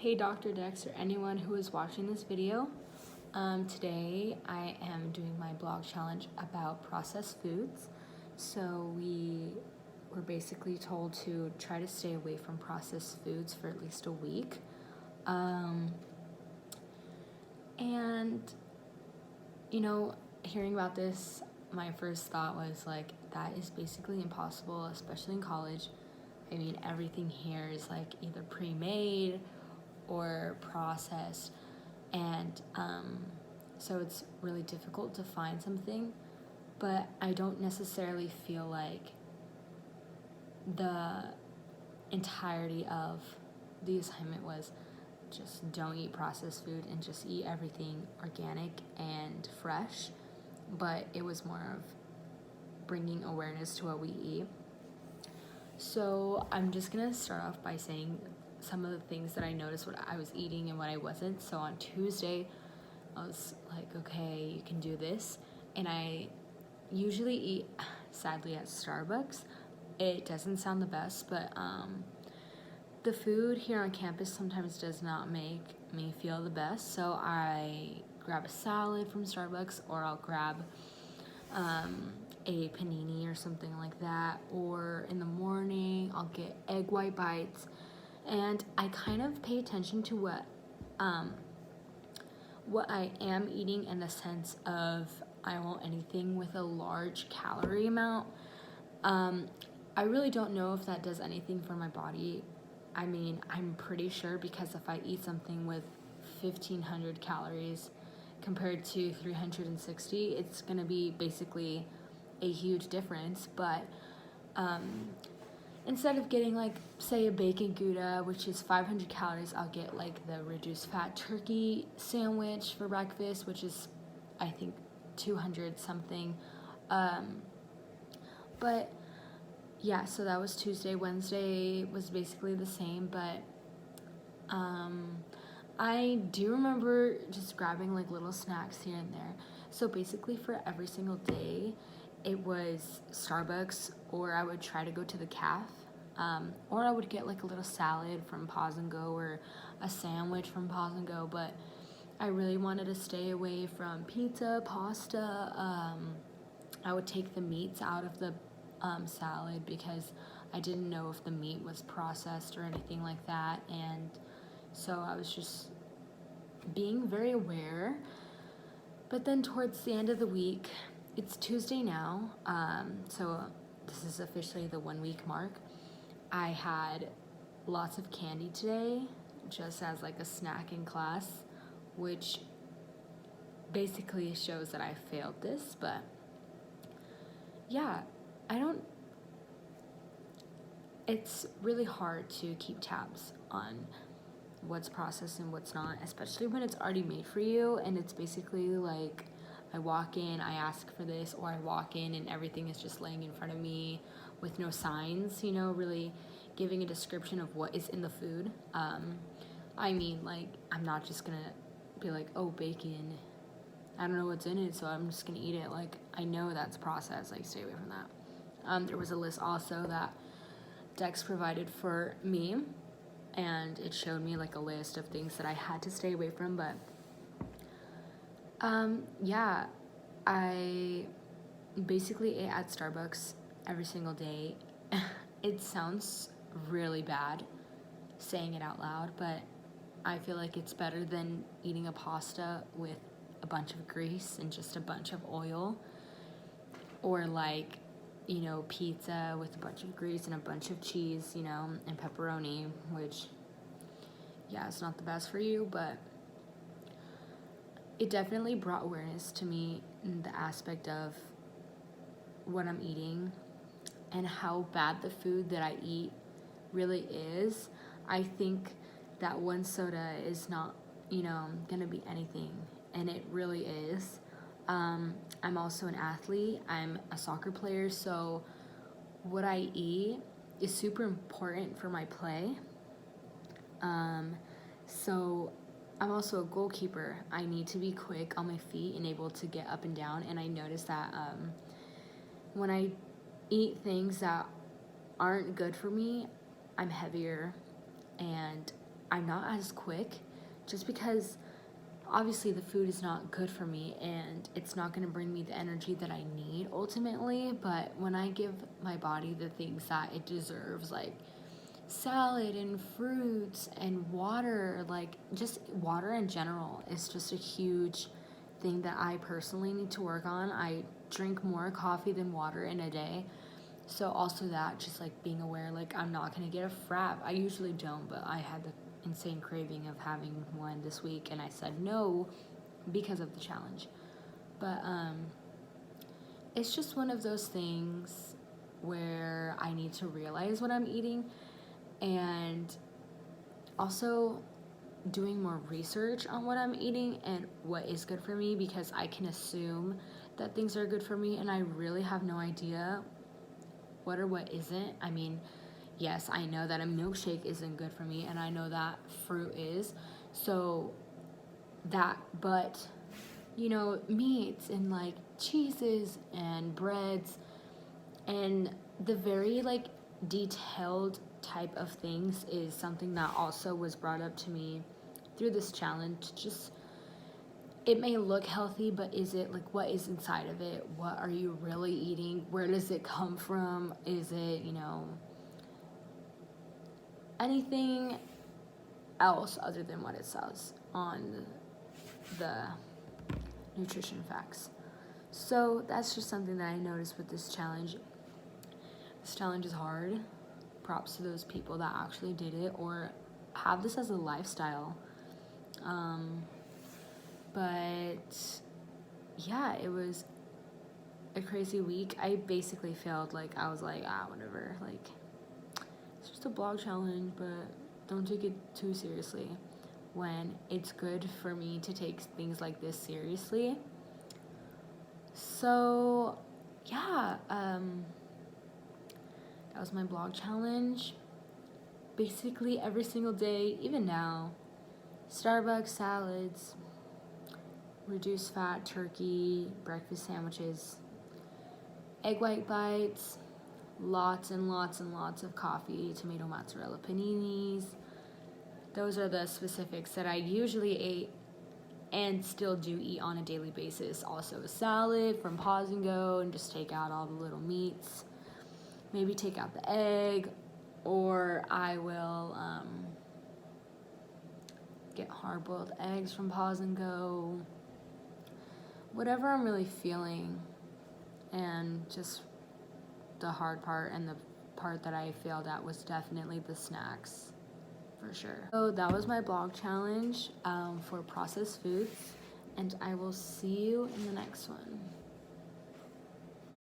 Hey Dr. Dex or anyone who is watching this video. Today I am doing my blog challenge about processed foods. So we were basically told to try to stay away from processed foods for at least a week. And hearing about this, my first thought was like, that is basically impossible, especially in college. I mean, everything here is like either pre-made or processed, and so it's really difficult to find something, but I don't necessarily feel like the entirety of the assignment was just don't eat processed food and just eat everything organic and fresh, but it was more of bringing awareness to what we eat. So I'm just gonna start off by saying some of the things that I noticed what I was eating and what I wasn't. So on Tuesday, I was like, okay, you can do this. And I usually eat, sadly, at Starbucks. It doesn't sound the best, but the food here on campus sometimes does not make me feel the best. So I grab a salad from Starbucks, or I'll grab a panini or something like that. Or in the morning, I'll get egg white bites. And I kind of pay attention to what I am eating, in the sense of I want anything with a large calorie amount. I really don't know if that does anything for my body. I mean, I'm pretty sure, because if I eat something with 1,500 calories compared to 360, it's going to be basically a huge difference. But instead of getting, like, say, a bacon Gouda, which is 500 calories, I'll get, like, the reduced fat turkey sandwich for breakfast, which is, I think, 200 something. But yeah, so that was Tuesday. Wednesday was basically the same, but I do remember just grabbing, like, little snacks here and there. So basically for every single day, it was Starbucks, or I would try to go to the caf, or I would get, like, a little salad from Pause and Go, or a sandwich from Pause and Go. But I really wanted to stay away from pizza, pasta. I would take the meats out of the salad, because I didn't know if the meat was processed or anything like that. And so I was just being very aware. But then towards the end of the week, it's Tuesday now, so this is officially the 1 week mark. I had lots of candy today, just as like a snack in class, which basically shows that I failed this. But yeah, it's really hard to keep tabs on what's processed and what's not, especially when it's already made for you. And it's basically like, I walk in, I ask for this, or I walk in and everything is just laying in front of me with no signs, really giving a description of what is in the food. I mean, like, I'm not just gonna be like, oh, bacon, I don't know what's in it, so I'm just gonna eat it. Like, I know that's processed, like, stay away from that. There was a list also that Dex provided for me, and it showed me, like, a list of things that I had to stay away from. But yeah, I basically ate at Starbucks every single day. It sounds really bad saying it out loud, but I feel like it's better than eating a pasta with a bunch of grease and just a bunch of oil, or like, pizza with a bunch of grease and a bunch of cheese, and pepperoni, which, yeah, it's not the best for you. But it definitely brought awareness to me in the aspect of what I'm eating and how bad the food that I eat really is. I think that one soda is not, gonna be anything, and it really is. I'm also an athlete. I'm a soccer player, so what I eat is super important for my play. So I'm also a goalkeeper. I need to be quick on my feet and able to get up and down. And I noticed that when I eat things that aren't good for me, I'm heavier, and I'm not as quick, just because obviously the food is not good for me and it's not going to bring me the energy that I need ultimately. But when I give my body the things that it deserves, like salad and fruits and water, like just water in general is just a huge thing that I personally need to work on. I drink more coffee than water in a day. So also that, just like being aware, like I'm not gonna get a frap. I usually don't, but I had the insane craving of having one this week, and I said no because of the challenge. But it's just one of those things where I need to realize what I'm eating, and also doing more research on what I'm eating and what is good for me, because I can assume that things are good for me and I really have no idea what or what isn't. I mean, yes, I know that a milkshake isn't good for me and I know that fruit is. So that, but you know, meats and like cheeses and breads and the very like detailed type of things is something that also was brought up to me through this challenge. Just, it may look healthy, but is it, like, what is inside of it? What are you really eating? Where does it come from? Is it, you know, anything else other than what it says on the nutrition facts? So that's just something that I noticed with this challenge. This challenge is hard. Props to those people that actually did it or have this as a lifestyle. But yeah, it was a crazy week. I basically failed. Like, I was like, whatever. Like, it's just a blog challenge, but don't take it too seriously, when it's good for me to take things like this seriously. So yeah, that was my blog challenge. Basically every single day, even now, Starbucks salads, reduced fat turkey, breakfast sandwiches, egg white bites, lots and lots and lots of coffee, tomato mozzarella paninis. Those are the specifics that I usually ate and still do eat on a daily basis. Also a salad from Pause and Go, and just take out all the little meats. Maybe take out the egg, or I will get hard-boiled eggs from Pause and Go. Whatever I'm really feeling, and just the hard part and the part that I failed at was definitely the snacks, for sure. So that was my blog challenge for processed foods, and I will see you in the next one.